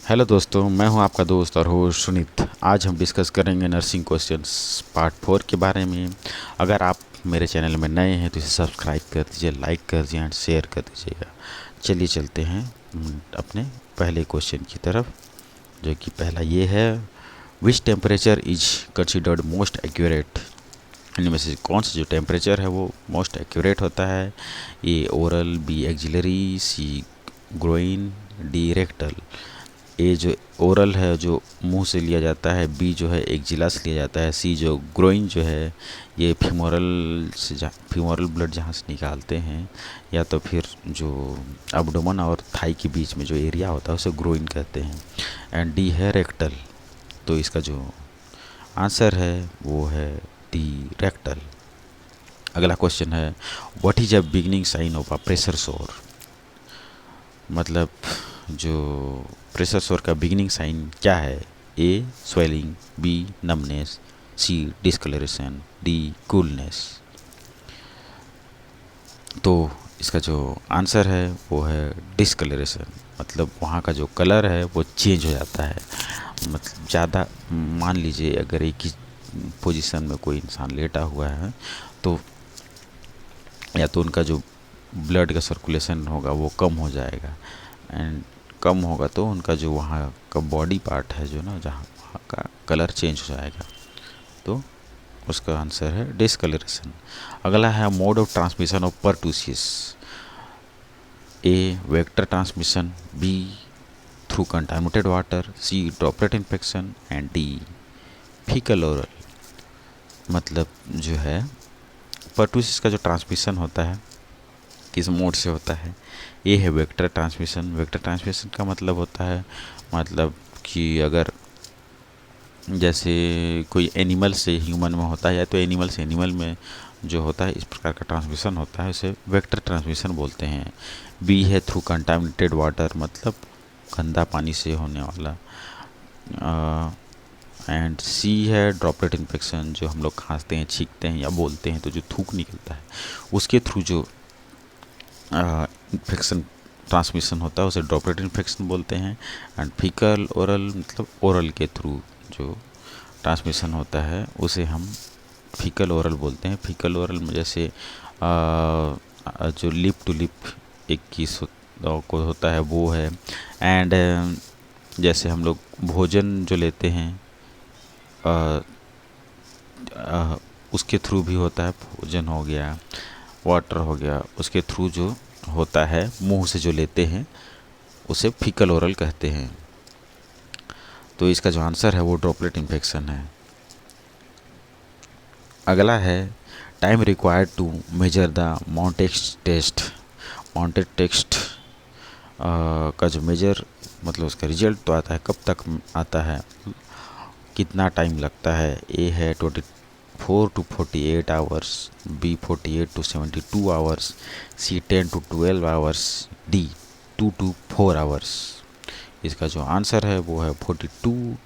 Hello दोस्तों, मैं हूं आपका दोस्त और होस्ट सुनीत। आज हम डिस्कस करेंगे नर्सिंग क्वेश्चंस पार्ट 4 के बारे में। अगर आप मेरे चैनल में नए हैं तो इसे सब्सक्राइब कर दीजिए, लाइक कर दीजिए एंड शेयर कर दीजिएगा। चलिए चलते हैं अपने पहले क्वेश्चन की तरफ, जो कि पहला ये है, which temperature is considered most accurate. इनमें से कौन सा जो टेम्परेचर है वो मोस्ट एक्यूरेट होता है? ए ओरल, बी एक्जिलरी, सी ग्रोइन, डी रेक्टल। ए जो ओरल है जो मुंह से लिया जाता है, बी जो है एक्जिला से लिया जाता है, सी जो ग्रोइन जो है ये फीमोरल ब्लड जहाँ से निकालते हैं, या तो फिर जो एब्डोमेन और थाई के बीच में जो एरिया होता है उसे ग्रोइन कहते हैं, एंड डी है रेक्टल। तो इसका जो आंसर है वो है डी रेक्टल। अगला क्वेश्चन है, what is a beginning sign of a pressure sore. मतलब जो प्रेशर सोर का बिगिनिंग साइन क्या है? A swelling, B numbness, C discolouration, D coolness. तो इसका जो आंसर है वो है डिस्कलरेशन। मतलब वहाँ का जो कलर है वो चेंज हो जाता है। मतलब ज़्यादा, मान लीजिए अगर एक ही पोजीशन में कोई इंसान लेटा हुआ है तो या तो उनका जो ब्लड का सर्कुलेशन होगा वो कम हो जाएगा, एंड कम होगा तो उनका जो वहाँ का बॉडी पार्ट है जो ना, जहाँ वहाँ का कलर चेंज हो जाएगा। तो उसका आंसर है डिस्कलरेशन। अगला है, mode of transmission of pertussis. A vector transmission, B through contaminated water, C droplet infection and D faecal oral. मतलब जो है परटूसिस का जो ट्रांसमिशन होता है किस मोड से होता है? ये है वेक्टर ट्रांसमिशन। वेक्टर ट्रांसमिशन का मतलब होता है, मतलब कि अगर जैसे कोई एनिमल से ह्यूमन में होता है या तो एनिमल से एनिमल में जो होता है, इस प्रकार का ट्रांसमिशन होता है, उसे वेक्टर ट्रांसमिशन बोलते हैं। बी है थ्रू कंटामिनेटेड वाटर, मतलब गंदा पानी से होने वाला, एंड सी है ड्रॉपलेट इन्फेक्शन, जो हम लोग खांसते हैं, छींकते हैं या बोलते हैं तो जो थूक निकलता है उसके थ्रू जो इन्फेक्शन ट्रांसमिशन होता है उसे ड्रॉपलेट इन्फेक्शन बोलते हैं। एंड फीकल ओरल, मतलब ओरल के थ्रू जो ट्रांसमिशन होता है उसे हम फीकल ओरल बोलते हैं। फीकल ओरल में जैसे जो लिप टू लिप एक किस को होता है वो है, एंड जैसे हम लोग भोजन जो लेते हैं उसके थ्रू भी होता है। भोजन हो गया, वाटर हो गया, उसके थ्रू जो होता है मुंह से जो लेते हैं उसे फीकल ओरल कहते हैं। तो इसका जो आंसर है वो ड्रॉपलेट इन्फेक्शन है। अगला है, time required to measure the Mantoux test. Mantoux test का जो मेजर, मतलब उसका रिजल्ट तो आता है, कब तक आता है, कितना टाइम लगता है? ए है 24 to 48 hours, B 48 to 72 hours, C 10 to 12 hours, D 2 to 4 hours. इसका जो आंसर है वो है 48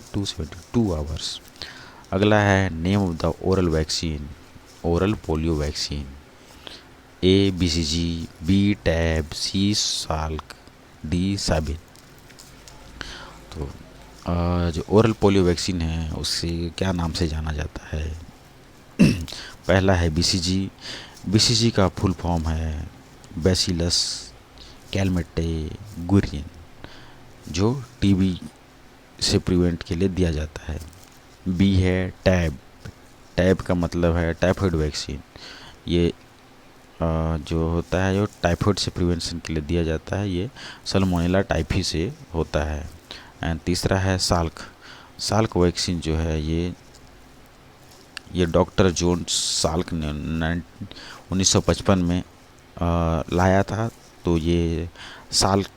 to 72 आवर्स। अगला है, name of the oral vaccine, oral polio vaccine. A BCG, B TAB, C Salk, D Sabin. तो जो ओरल पोलियो वैक्सीन है उससे क्या नाम से जाना जाता है? पहला है बीसीजी। बीसीजी का फुल फॉर्म है बैसिलस कैलमेटे गुरियन, जो टीबी से प्रिवेंट के लिए दिया जाता है। बी है टैब। टैब का मतलब है टाइफाइड वैक्सीन। ये जो होता है जो टाइफाइड से प्रिवेंशन के लिए दिया जाता है, ये सल्मोनेला टाइफी से होता है। एंड तीसरा है साल्क। साल्क वैक्सीन जो है ये डॉक्टर जॉन साल्क ने 1955 में लाया था। तो ये साल्क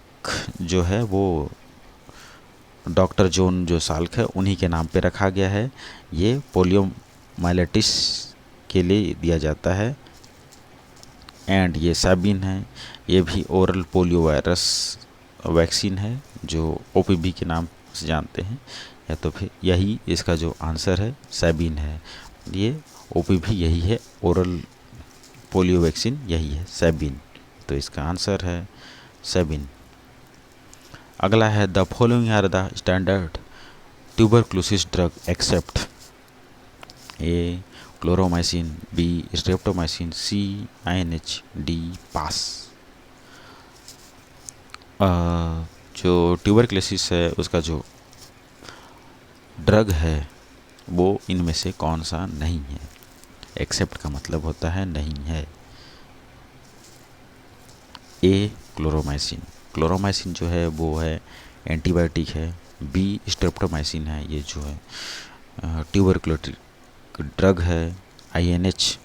जो है वो डॉक्टर जॉन जो साल्क है उन्हीं के नाम पे रखा गया है। ये पोलियो माइलेटिस के लिए दिया जाता है। एंड ये साबिन है, ये भी ओरल पोलियो वायरस वैक्सीन है जो ओपीवी के नाम से जानते हैं, या तो फिर यही इसका जो आंसर है साबिन है। ये ओपीवी यही है, ओरल पोलियो वैक्सीन यही है साबिन। तो इसका आंसर है साबिन। अगला है the following are the standard tuberculosis drug except A chloromycin, B streptomycin, C INH, D PAS. जो ट्यूबरक्लोसिस है उसका जो ड्रग है वो इनमें से कौन सा नहीं है। एक्सेप्ट का मतलब होता है नहीं है। ए क्लोरोमाइसिन, क्लोरोमाइसिन जो है वो है एंटीबायोटिक है। बी स्ट्रेप्टोमाइसिन है, ये जो है ट्यूबरक्लोटिक ड्रग है। आईएनएच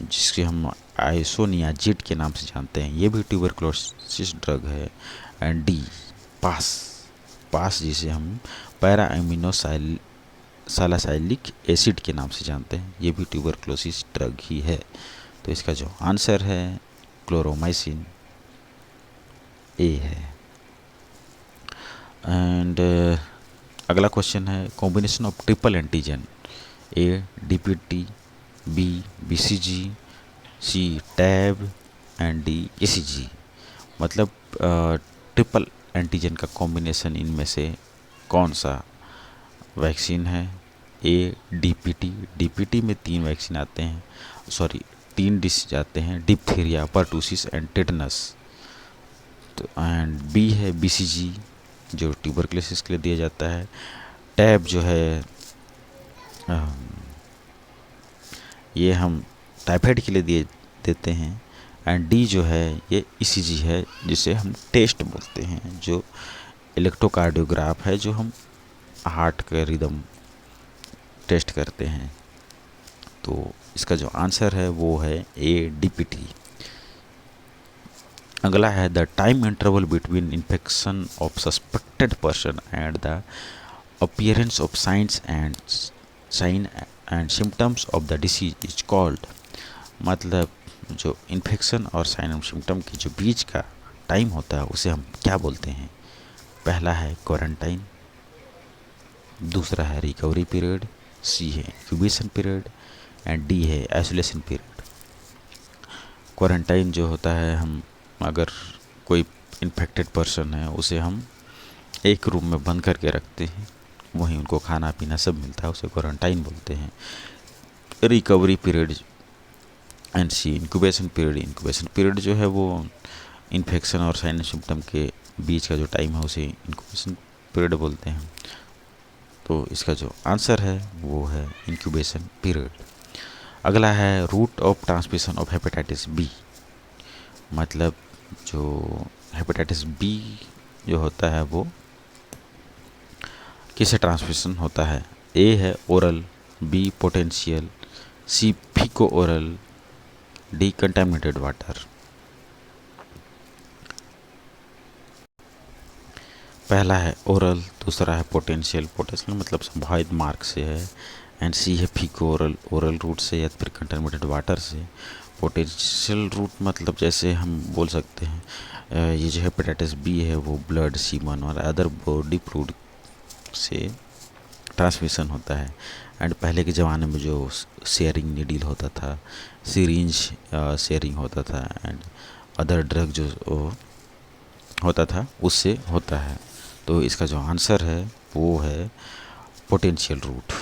जिसके हम आइसोनियाजिड के नाम से जानते हैं, ये भी ट्यूबरक्लोसिस ड्रग है। एंड डी पास, पास जिसे हम पैरा अमीनो सालासाइलिक एसिड के नाम से जानते हैं, ये भी ट्यूबरक्लोसिस ड्रग ही है। तो इसका जो आंसर है क्लोरोमाइसिन ए है। एंड अगला क्वेश्चन है combination of triple antigen, A DPT, B BCG, C tab and D ECG. मतलब ट्रिपल एंटीजन का कॉम्बिनेशन इनमें से कौन सा वैक्सीन है। ए डीपीटी, डीपीटी में 3 वैक्सीन आते हैं, सॉरी 3 डिसीज आते हैं, डिप्थीरिया, परटूसिस एंड टेटनस। तो एंड बी है बीसीजी जो ट्यूबरक्लोसिस के लिए दिया जाता है। टैब जो है ये हम टाइफाइड के लिए देते हैं। एंड डी जो है ये ईसीजी है जिसे हम टेस्ट बोलते हैं, जो इलेक्ट्रोकार्डियोग्राफ है, जो हम हार्ट का रिदम टेस्ट करते हैं। तो इसका जो आंसर है वो है ए डीपीटी। अगला है the time interval between infection of suspected person and the appearance of sine and symptoms of the disease is called. मतलब जो इन्फेक्शन और साइन एंड सिम्टम के जो बीच का टाइम होता है उसे हम क्या बोलते हैं। पहला है क्वारंटाइन, दूसरा है रिकवरी पीरियड, सी है इंक्यूबेशन पीरियड एंड डी है आइसोलेशन पीरियड। क्वारंटाइन जो होता है, हम अगर कोई इन्फेक्टेड पर्सन है उसे हम एक रूम में बंद करके रखते हैं, वहीं उनको खाना पीना सब मिलता है, उसे क्वारंटाइन बोलते हैं। Recovery period and C incubation period, incubation period जो है वो इन्फेक्शन और साइन सिम्टम के बीच का जो टाइम है उसे इंक्यूबेशन पीरियड बोलते हैं। तो इसका जो आंसर है वो है इंक्यूबेशन पीरियड। अगला है route of transmission of hepatitis B. मतलब जो हेपेटाइटिस बी जो होता है वो किससे ट्रांसमिशन होता है। ए है ओरल, बी पोटेंशियल, सी फीको ओरल, डी कंटामिनेटेड वाटर। पहला है ओरल, दूसरा है पोटेंशियल, पोटेंशियल मतलब संभावित मार्ग से है, एंड सी है फीको ओरल, ओरल रूट से या फिर कंटामिनेटेड वाटर से। पोटेंशियल रूट मतलब जैसे हम बोल सकते हैं ये जो हेपेटाइटिस बी है वो ब्लड, सीमन और अदर बॉडी फ्लूइड से ट्रांसमिशन होता है। एंड पहले के ज़माने में जो शेयरिंग नीडल होता था, सिरिंज शेयरिंग होता था एंड अदर ड्रग जो होता था उससे होता है। तो इसका जो आंसर है वो है पोटेंशियल रूट।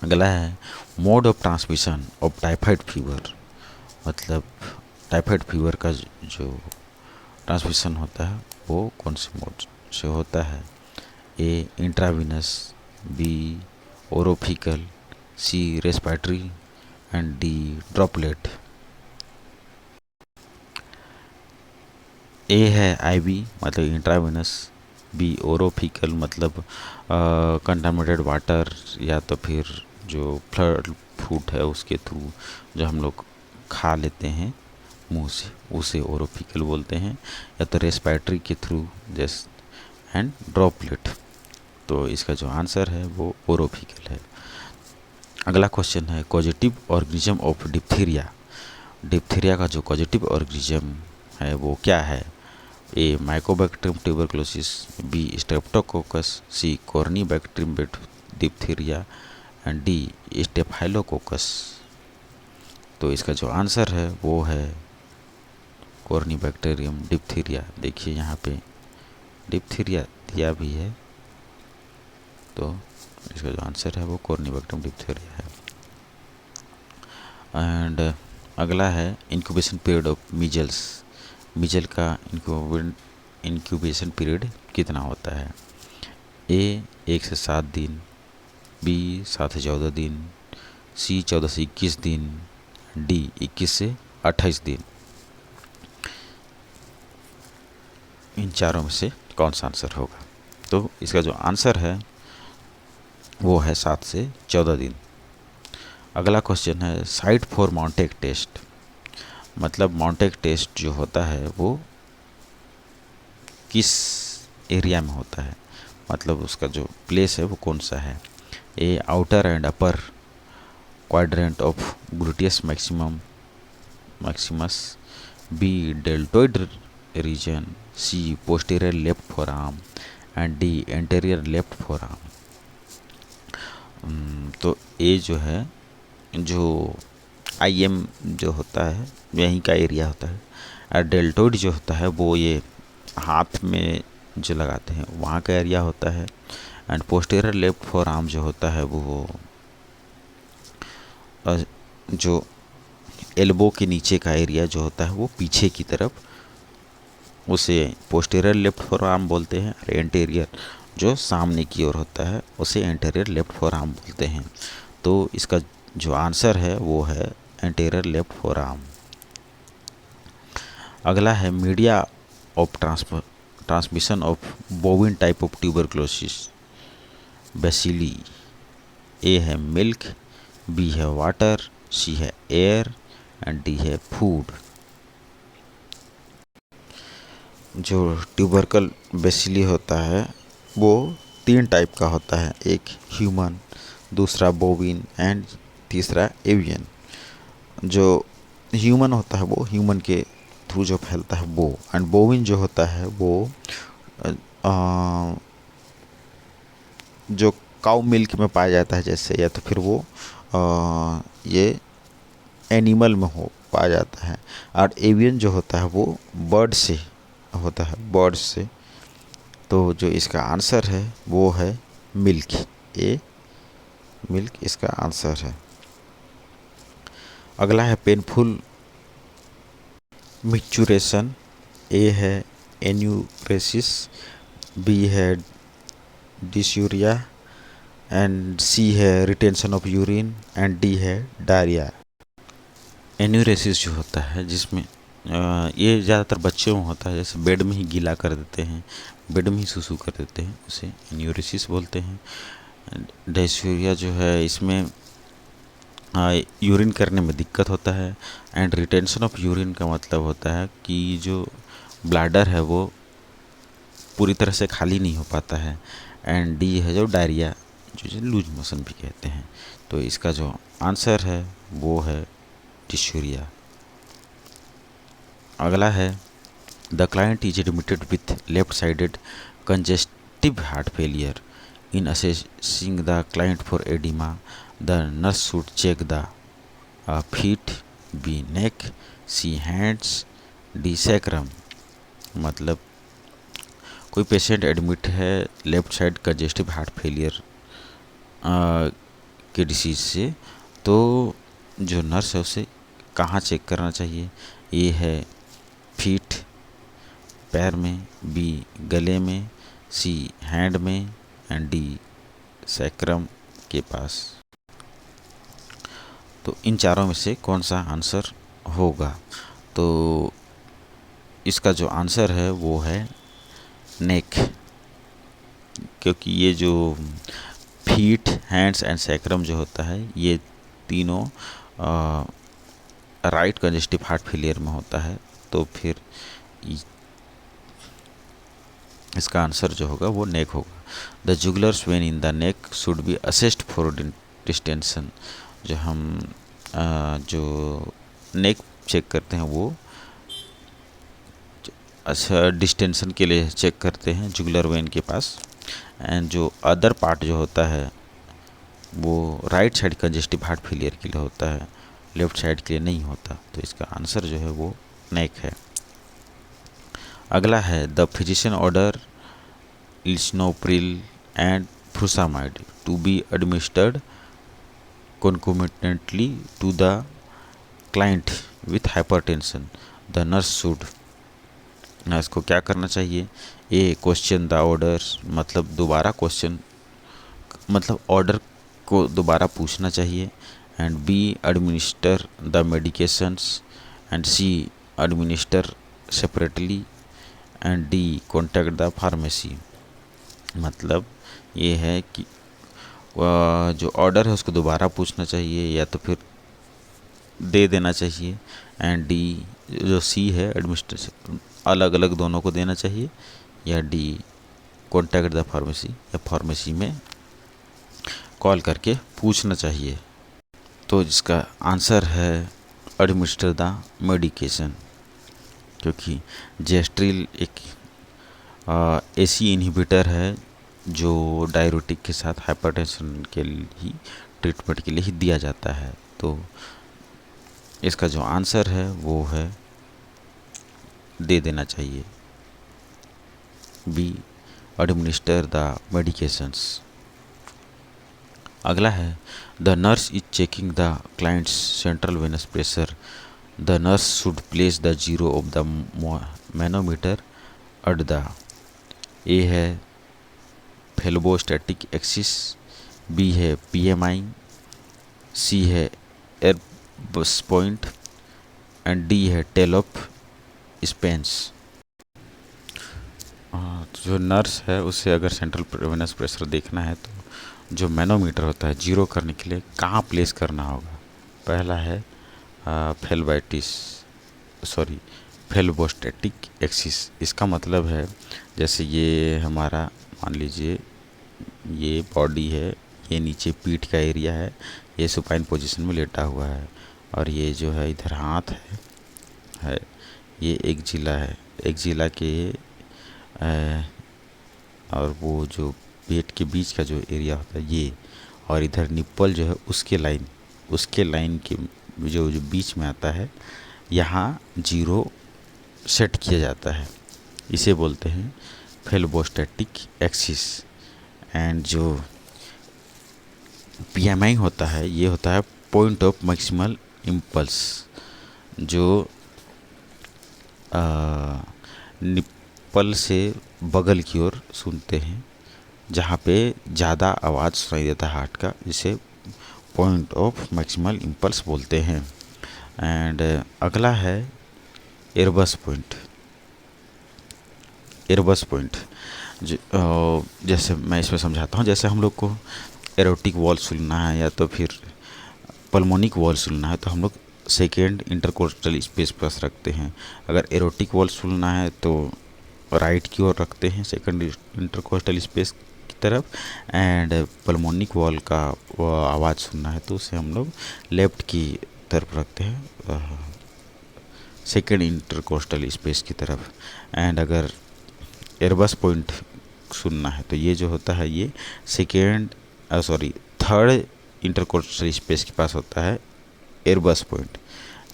अगला है mode of transmission of typhoid fever. मतलब टाइफाइड फीवर का जो ट्रांसमिशन होता है वो कौन से मोड से होता है। A intravenous, B orofaecal, C respiratory and D droplet. A है आईवी मतलब इंट्राविनस, बी ओरोफिकल मतलब कंटामिनेटेड वाटर या तो फिर जो फ्लड फ्रूट है उसके थ्रू जो हम लोग खा लेते हैं मुंह से उसे ओरोफिकल बोलते हैं, या तो रेस्पिरेटरी के थ्रू जैसे एंड ड्रॉपलेट। तो इसका जो आंसर है वो ओरोफिकल है। अगला क्वेश्चन है causative organism of diphtheria. Diphtheria का जो कॉजेटिव ऑर्गेनिज्म है वो क्या है। A mycobacterium tuberculosis, B streptococcus, C corynebacterium diphtheria and D staphylococcus. तो इसका जो आंसर है वो है कॉर्नीबैक्टीरियम डिप्थीरिया। देखिए यहाँ पे डिप्थीरिया दिया भी है, तो इसका जो आंसर है वो कॉर्निबैक्टरम डिप्थीरिया है। एंड अगला है इंक्यूबेशन पीरियड ऑफ मीजल्स। मीजल का इंक्यूबेशन पीरियड कितना होता है? ए 1 से 7 दिन, बी 7 से 14 दिन, सी 14 से 21 दिन, डी 21 से 28 दिन। इन चारों में से कौन सा आंसर होगा? तो इसका जो आंसर है वो है 7 से 14 दिन। अगला क्वेश्चन है साइट फॉर मॉन्टेक टेस्ट। मतलब मॉन्टेक टेस्ट जो होता है वो किस एरिया में होता है, मतलब उसका जो प्लेस है वो कौन सा है? A outer and upper quadrant of gluteus maximus, B deltoid region, C posterior left forearm and D anterior left forearm. तो ए जो है, जो IM जो होता है यहीं का एरिया होता है, और डेल्टोइड जो होता है वो ये हाथ में जो लगाते हैं वहाँ का एरिया होता है, एंड पोस्टीरियर लेफ्ट फोरआर्म जो होता है वो जो एल्बो के नीचे का एरिया जो होता है वो पीछे की तरफ, उसे पोस्टीरियर लेफ्ट फोरआर्म बोलते हैं। और एंटीरियर जो सामने की ओर होता है उसे एंटीरियर लेफ्ट फोरआर्म बोलते हैं। तो इसका जो आंसर है वो है एंटीरियर लेफ्ट फोरआर्म। अगला है media of transmission of bovine type of tuberculosis bacilli. A है मिल्क, बी है वाटर, सी है एयर एंड डी है फूड। जो ट्यूबरकल बेसिली होता है वो 3 टाइप का होता है, एक ह्यूमन, दूसरा बोविन एंड तीसरा एवियन। जो ह्यूमन होता है वो ह्यूमन के थ्रू जो फैलता है वो, एंड बोविन जो होता है वो जो काउ मिल्क में पाया जाता है जैसे, या तो फिर वो ये एनिमल में हो पाया जाता है। और एवियन जो होता है वो बर्ड से होता है, बर्ड्स से। तो जो इसका आंसर है वो है मिल्क, ए मिल्क इसका आंसर है। अगला है पेनफुल मिक्चुरेशन। ए है एन्यूरेसिस, बी है डिस्यूरिया एंड सी है retention of urine and D है डायरिया। एन्यूरेसिस जो होता है जिसमें ये ज़्यादातर बच्चों में होता है, जैसे बेड में ही गीला कर देते हैं, बेड में ही सुसु कर देते हैं, उसे एन्यूरेसिस बोलते हैं। डिस्यूरिया जो है इसमें यूरिन करने में दिक्कत होता है, एंड रिटेंशन ऑफ यूरिन का मतलब होता है कि जो ब्लैडर है वो पूरी तरह से खाली नहीं हो पाता है। एंड डी है जो डायरिया, जो लूज मोशन भी कहते हैं। तो इसका जो आंसर है वो है डिस्यूरिया। अगला है the client is admitted with left sided congestive heart failure. In assessing the client for oedema the nurse should check the feet, B neck, C hands, D sacrum. मतलब कोई पेशेंट एडमिट है left side congestive heart failure के disease से, तो जो nurse है उसे कहाँ चेक करना चाहिए? ये है फीट पैर में, बी गले में, सी हैंड में एंड डी सैक्रम के पास। तो इन चारों में से कौन सा आंसर होगा? तो इसका जो आंसर है वो है नेक, क्योंकि ये जो फीट, हैंड्स एंड सैक्रम जो होता है ये तीनों राइट कंजेस्टिव हार्ट फेलियर में होता है। तो फिर इसका आंसर जो होगा वो नेक होगा। The jugular vein in the neck should be assessed for distension. जो हम जो नेक चेक करते हैं वो अच्छा डिस्टेंशन के लिए चेक करते हैं जुगुलर वेन के पास, एंड जो अदर पार्ट जो होता है वो right side congestive heart failure के लिए होता है, लेफ्ट साइड के लिए नहीं होता। तो इसका आंसर जो है वो नेक है। अगला है the physician order lisinopril and furosemide to be administered concomitantly to the client with hypertension. The nurse should, nurse को क्या करना चाहिए? ए क्वेश्चन द ऑर्डर, मतलब दोबारा क्वेश्चन, मतलब ऑर्डर को दोबारा पूछना चाहिए. And B administer the medications. And C administer separately. And D contact the pharmacy. मतलब ये है कि जो ऑर्डर है उसको दोबारा पूछना चाहिए या तो फिर दे देना चाहिए. एंड डी जो सी है एडमिनिस्ट्रेशन, अलग अलग दोनों को देना चाहिए. या डी कॉन्टैक्ट द फार्मेसी, या फार्मेसी में कॉल करके पूछना चाहिए. तो जिसका आंसर है एडमिनिस्टर द मेडिकेशन, क्योंकि जेस्ट्रिल एक एसी इनहिबिटर है जो डायरेटिक के साथ हाइपरटेंशन के लिए ट्रीटमेंट के लिए ही दिया जाता है. तो इसका जो आंसर है वो है दे देना चाहिए, बी एडमिनिस्टर द मेडिकेशंस. अगला है the nurse is checking the client's central venous pressure. The nurse should place the zero of the manometer at the. A है फेल्बोस्टैटिक एक्सिस, बी है PMI, सी है एरबस पॉइंट एंड डी है tail of Spence. जो nurse है उसे अगर central venous pressure देखना है तो जो मैनोमीटर होता है जीरो करने के लिए कहाँ प्लेस करना होगा? पहला है फेल्बोस्टैटिक एक्सिस. इसका मतलब है जैसे ये हमारा मान लीजिए ये बॉडी है, ये नीचे पीठ का एरिया है, ये सुपाइन पोजीशन में लेटा हुआ है, और ये जो है इधर हाथ है ये एक जिला है, एक जिला के और वो जो पेट के बीच का जो एरिया होता है ये, और इधर निप्पल जो है उसके लाइन के जो बीच में आता है, यहाँ जीरो सेट किया जाता है. इसे बोलते हैं फेल्बोस्टैटिक एक्सिस. एंड जो PMI होता है ये होता है पॉइंट ऑफ मैक्सिमल इम्पल्स, जो निप्पल से बगल की ओर सुनते हैं, जहाँ पे ज़्यादा आवाज़ सुनाई देता है हार्ट का, जिसे पॉइंट ऑफ मैक्सिमल इम्पल्स बोलते हैं. एंड अगला है एरबस पॉइंट. एरबस पॉइंट जैसे मैं इसमें समझाता हूँ. जैसे हम लोग को एरोटिक वॉल सुनना है या तो फिर पल्मोनिक वॉल सुनना है तो हम लोग सेकेंड इंटरकोस्टल स्पेस पर रखते हैं. अगर एरोटिक वॉल सुनना है तो राइट की ओर रखते हैं सेकेंड इंटरकोस्टल स्पेस की तरफ. एंड पल्मोनिक वॉल का आवाज़ सुनना है तो उसे हम लोग लेफ्ट की तरफ रखते हैं, सेकेंड इंटरकोस्टल स्पेस की तरफ. एंड अगर एरबस पॉइंट सुनना है तो ये जो होता है ये थर्ड इंटरकोस्टल स्पेस के पास होता है एरबस पॉइंट.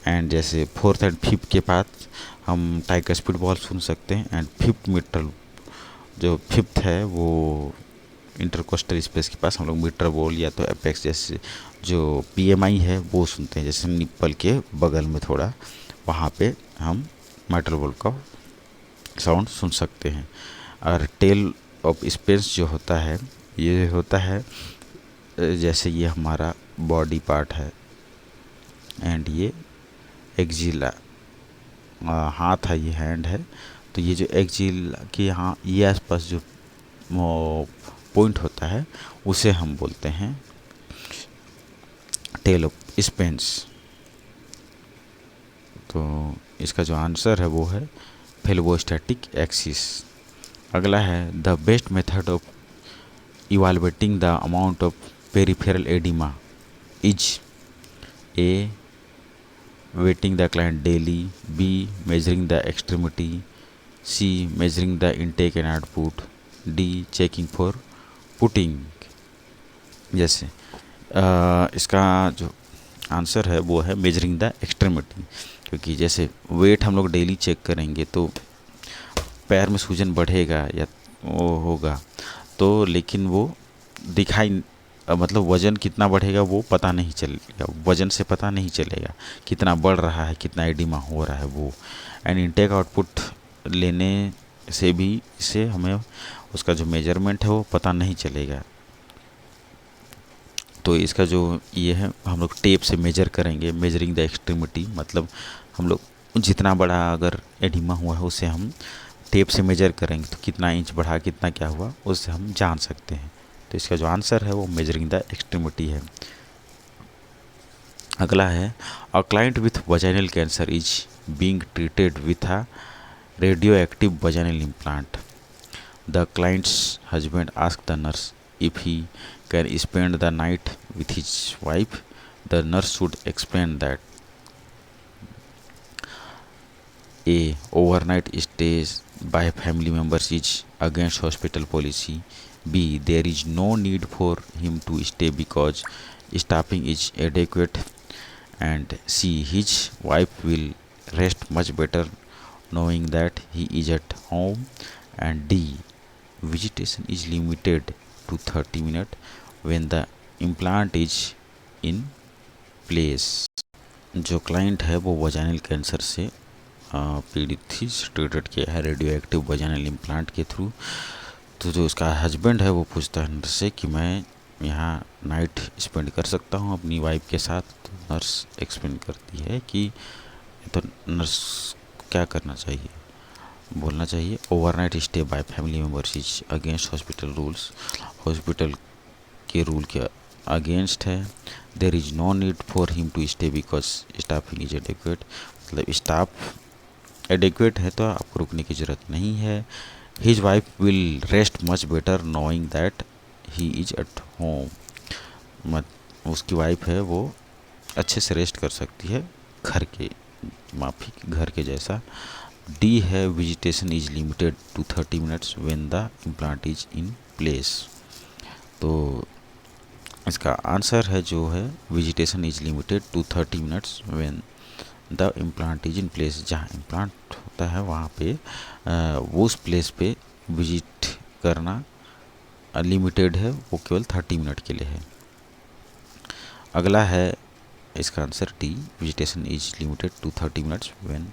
एंड जैसे फोर्थ एंड फिफ्थ के पास हम ट्राइकस्पिड वॉल सुन सकते हैं. एंड फिफ्थ है वो इंटरकोस्टल स्पेस के पास हम लोग मीटर वॉल या तो एपेक्स जैसे जो PMI है वो सुनते हैं, जैसे निप्पल के बगल में थोड़ा वहाँ पे हम मीटर वॉल का साउंड सुन सकते हैं. और टेल ऑफ स्पेस जो होता है ये होता है जैसे ये हमारा बॉडी पार्ट है एंड ये एक्जिला हाथ है, ये हैंड है, तो ये जो एक्जिला के यहाँ ये आसपास जो पॉइंट होता है उसे हम बोलते हैं टेल ऑफ स्पेंस. तो इसका जो आंसर है वो है फेल्बोस्टैटिक एक्सिस. अगला है the best method of evaluating the amount of peripheral oedema is A weighing the client daily, B measuring the extremity, C measuring the intake and output, D checking for pitting. जैसे इसका जो answer है वो है measuring the extremity, क्योंकि जैसे wait हम लोग डेली चेक करेंगे तो पैर में सूजन बढ़ेगा या वो होगा, तो लेकिन वो दिखाई मतलब वज़न कितना बढ़ेगा वो पता नहीं चलेगा, वज़न से पता नहीं चलेगा कितना बढ़ रहा है, कितना एडिमा हो रहा है वो। एंड इनटेक आउटपुट लेने से भी इससे हमें उसका जो मेजरमेंट है वो पता नहीं चलेगा। तो इसका जो ये है, हम लोग टेप से मेजर करेंगे, मेजरिंग द एक्सट्रीमिटी, मतलब हम लोग जितना बड़ा अगर एडिमा हुआ है उसे हम टेप से मेजर करेंगे तो कितना इंच बढ़ा, कितना क्या हुआ, उससे हम जान सकते हैं। तो इसका जो आंसर है वो मेजरिंग द एक्सट्रीमिटी है। अगला है, a client with vaginal cancer is being treated with a radio active vaginal implant. The clients husband ask the nurse if he can spend the night with his wife. The nurse should explain that A. Overnight stays by family members is against hospital policy. B. There is no need for him to stay because staffing is adequate. And C. His wife will rest much better knowing that he is at home. And D. Visitation is limited to 30 minutes when the implant is in place. जो client है वो vaginal cancer से पीड़ित थी, treated किया है radio active vaginal implant के through. तो जो उसका हस्बैंड है वो पूछता है नर्स से कि मैं यहाँ नाइट स्पेंड कर सकता हूँ अपनी वाइफ के साथ। तो नर्स एक्सप्लेन करती है कि तो नर्स क्या करना चाहिए, बोलना चाहिए overnight stay by family members is against hospital rules, hospital के रूल के अगेंस्ट है। There is no need for him to stay because staffing is adequate, मतलब स्टाफ एडिक्वेट है तो आपको रुकने की ज़रूरत नहीं है। His wife will rest much better knowing that he is at home, मत उसकी वाइफ है वो अच्छे से रेस्ट कर सकती है घर के, माफी घर के जैसा। डी है visitation is limited to 30 minutes when the implant is in place. तो इसका आंसर है जो है visitation is limited to 30 minutes when the implant is in place. जहाँ इम्प्लांट होता है वहाँ पे वो उस प्लेस पे विजिट करना लिमिटेड है, वो केवल 30 मिनट के लिए है। अगला है इसका answer D, visitation is limited to 30 minutes when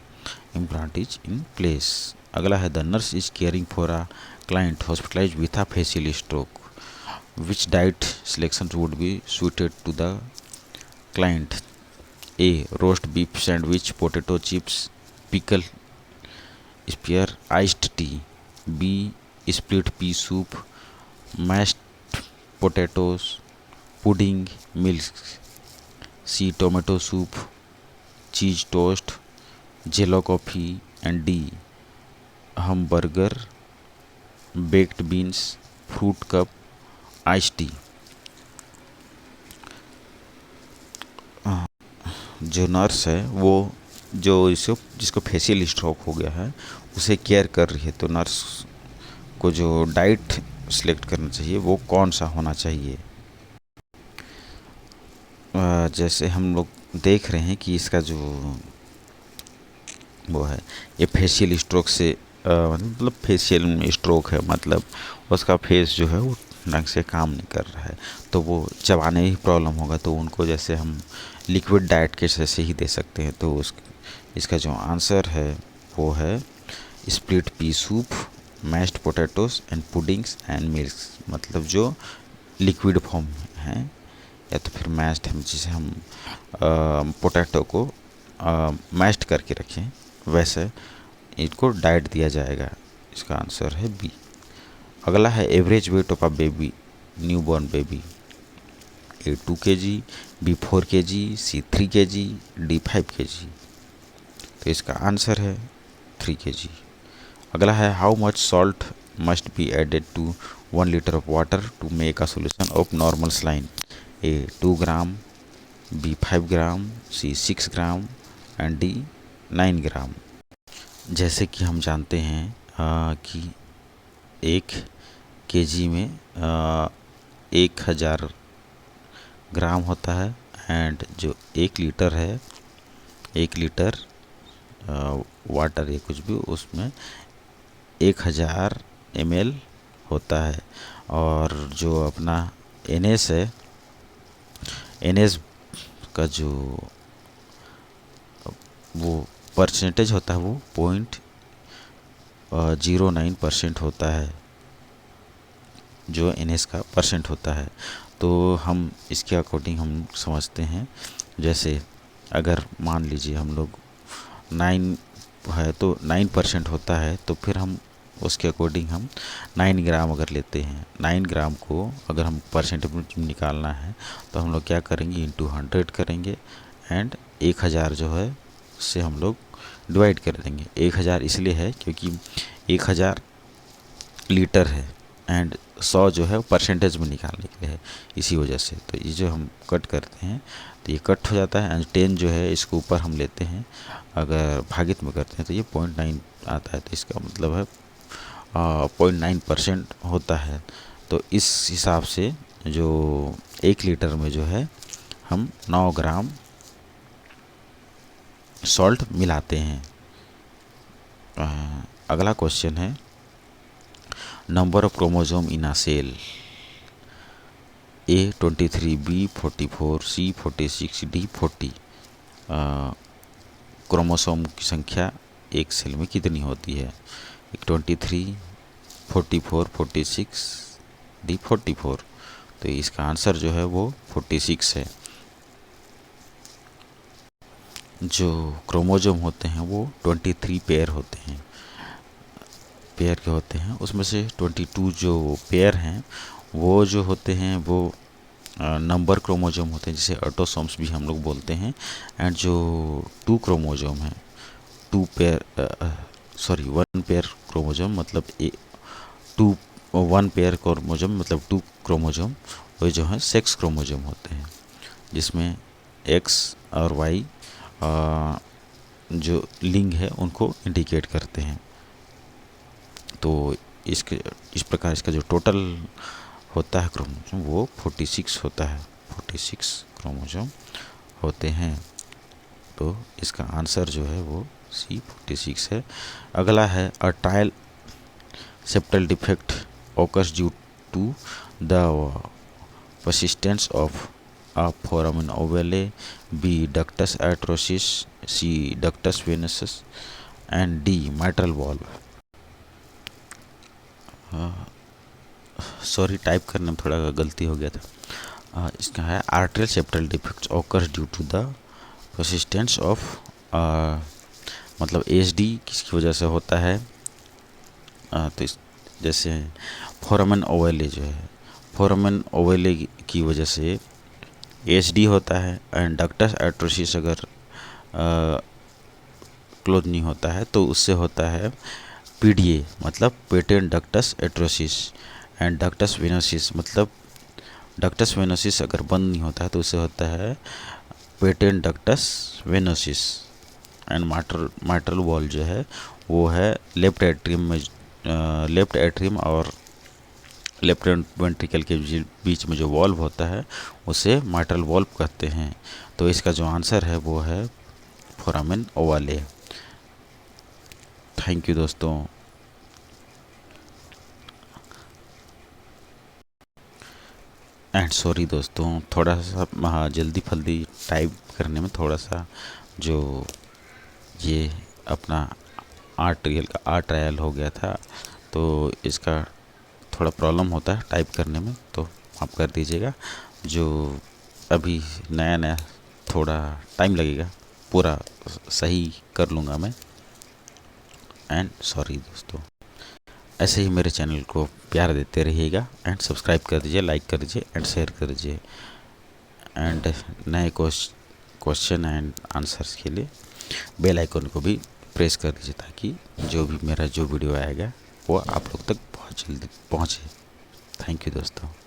implant is in place. अगला है the nurse is caring for a client hospitalised with a facial stroke, which diet selections would be suited to the client? A. Roast beef sandwich, potato chips, pickle, spear, iced tea. B. Split pea soup, mashed potatoes, pudding, milk. C. Tomato soup, cheese toast, jello coffee. And D. Hamburger, baked beans, fruit cup, ice tea. जो nurse है वो जो जिसको facial stroke हो गया है उसे care कर रही है, तो नर्स को जो डाइट सिलेक्ट करना चाहिए वो कौन सा होना चाहिए। जैसे हम लोग देख रहे हैं कि इसका जो वो है ये फेशियल स्ट्रोक से मतलब फेशियल स्ट्रोक है, मतलब उसका फेस जो है वो ढंग से काम नहीं कर रहा है, तो वो चबाने ही प्रॉब्लम होगा, तो उनको जैसे हम लिक्विड डाइट के जैसे ही दे सकते हैं। तो इसका जो आंसर है वो है split pea soup, mashed potatoes and puddings and milk, मतलब जो लिक्विड फॉर्म है, या तो फिर मैश्ड हम जिसे हम पोटैटो को मैश्ड करके रखें वैसे इनको डाइट दिया जाएगा। इसका आंसर है बी। अगला है average weight of a baby, new born baby. A 2 kg, B 4 kg, C 3 kg, D 5 kg। तो इसका आंसर है 3 kg। अगला है how much salt must be added to 1 liter of water to make a solution of normal saline. A 2 gram, B 5 gram, C 6 gram and D 9 gram. जैसे कि हम जानते हैं कि 1 kg में 1000 ग्राम होता है, एंड जो 1 लीटर है, 1 लीटर वाटर या कुछ भी उसमें 1000 ml होता है। और जो अपना NS है, NS का जो वो परसेंटेज होता है वो 0.09% होता है, जो NS का परसेंट होता है। तो हम इसके अकॉर्डिंग हम समझते हैं, जैसे अगर मान लीजिए हम लोग 9 है तो 9% होता है, तो फिर हम उसके अकॉर्डिंग हम 9 ग्राम अगर लेते हैं, 9 ग्राम को अगर हम परसेंटेज में निकालना है तो हम लोग क्या करेंगे, इंटू 100 करेंगे एंड 1000 जो है उससे हम लोग डिवाइड कर देंगे। 1000 इसलिए है क्योंकि 1000 लीटर है एंड 100 जो है परसेंटेज में निकालने के लिए है, इसी वजह से। तो ये जो हम कट करते हैं तो ये कट हो जाता है एंड 10 जो है इसको ऊपर हम लेते हैं, अगर भागित में करते हैं तो ये 0.9 आता है, तो इसका मतलब है 0.9% होता है। तो इस हिसाब से जो 1 लीटर में जो है हम 9 ग्राम सॉल्ट मिलाते हैं। अगला क्वेश्चन है, number of chromosome in a cell, A23, B44, C46, D40। Chromosome की संख्या एक सेल में कितनी होती है? 23, 44, 46, D44। तो इसका आंसर जो है वो 46 है। जो क्रोमोसोम होते हैं वो 23 पेयर होते हैं, पेयर के होते हैं, उसमें से 22 जो पेयर हैं वो जो होते हैं वो नंबर क्रोमोसोम होते हैं, जिसे ऑटोसोम्स भी हम लोग बोलते हैं। एंड जो 2 क्रोमोसोम है, 1 पेयर क्रोमोसोम मतलब 1 पेयर क्रोमोसोम मतलब 2 क्रोमोसोम, वो जो है सेक्स क्रोमोसोम होते हैं, जिसमें X और Y जो लिंग है उनको इंडिकेट करते हैं। तो इस प्रकार इसका जो टोटल होता है क्रोमोसोम वो 46 होता है, 46 क्रोमोसोम होते हैं। तो इसका आंसर जो है वो C46 है। अगला है, a trial septal defect occurs due to the persistence of A, foramen ovale, B, ductus atrocis, C, ductus venosus and D, mitral valve। Sorry, type करने में थोड़ा गलती हो गया था। इसका है, arterial septal defects occurs due to the persistence of, मतलब HD किसकी वजह से होता है? तो जैसे फोरामेन ओवले जो है, फोरामेन ओवले की वजह से HD होता है एंड डक्टस एट्रोसिस अगर क्लोज नहीं होता है तो उससे होता है PDA मतलब patent ductus arteriosus, and ductus venosus मतलब डक्टस वेनोसिस अगर बंद नहीं होता है तो उससे होता है patent ductus venosus. And mitral valve जो है वो है लेफ्ट एट्रियम और लेफ्ट वेंट्रिकल के बीच में जो वॉल्व होता है उसे माइट्रल वॉल्व कहते हैं। तो इसका जो आंसर है वो है फोरामेन ओवाले। थैंक यू दोस्तों। एंड सॉरी दोस्तों, थोड़ा सा जल्दी फल्दी टाइप करने में थोड़ा सा जो ये अपना आर्ट ट्रायल हो गया था, तो इसका थोड़ा प्रॉब्लम होता है टाइप करने में, तो आप कर दीजिएगा। जो अभी नया थोड़ा टाइम लगेगा, पूरा सही कर लूँगा मैं। एंड सॉरी दोस्तों, ऐसे ही मेरे चैनल को प्यार देते रहिएगा एंड सब्सक्राइब कर दीजिए, लाइक कर दीजिए एंड शेयर कर दीजिए। एंड नए क्वेश्चन एंड आंसर्स के लिए बेल आइकन को भी प्रेस कर दीजिए, ताकि जो भी मेरा जो वीडियो आएगा वो आप लोग तक बहुत जल्दी पहुँचे। थैंक यू दोस्तों।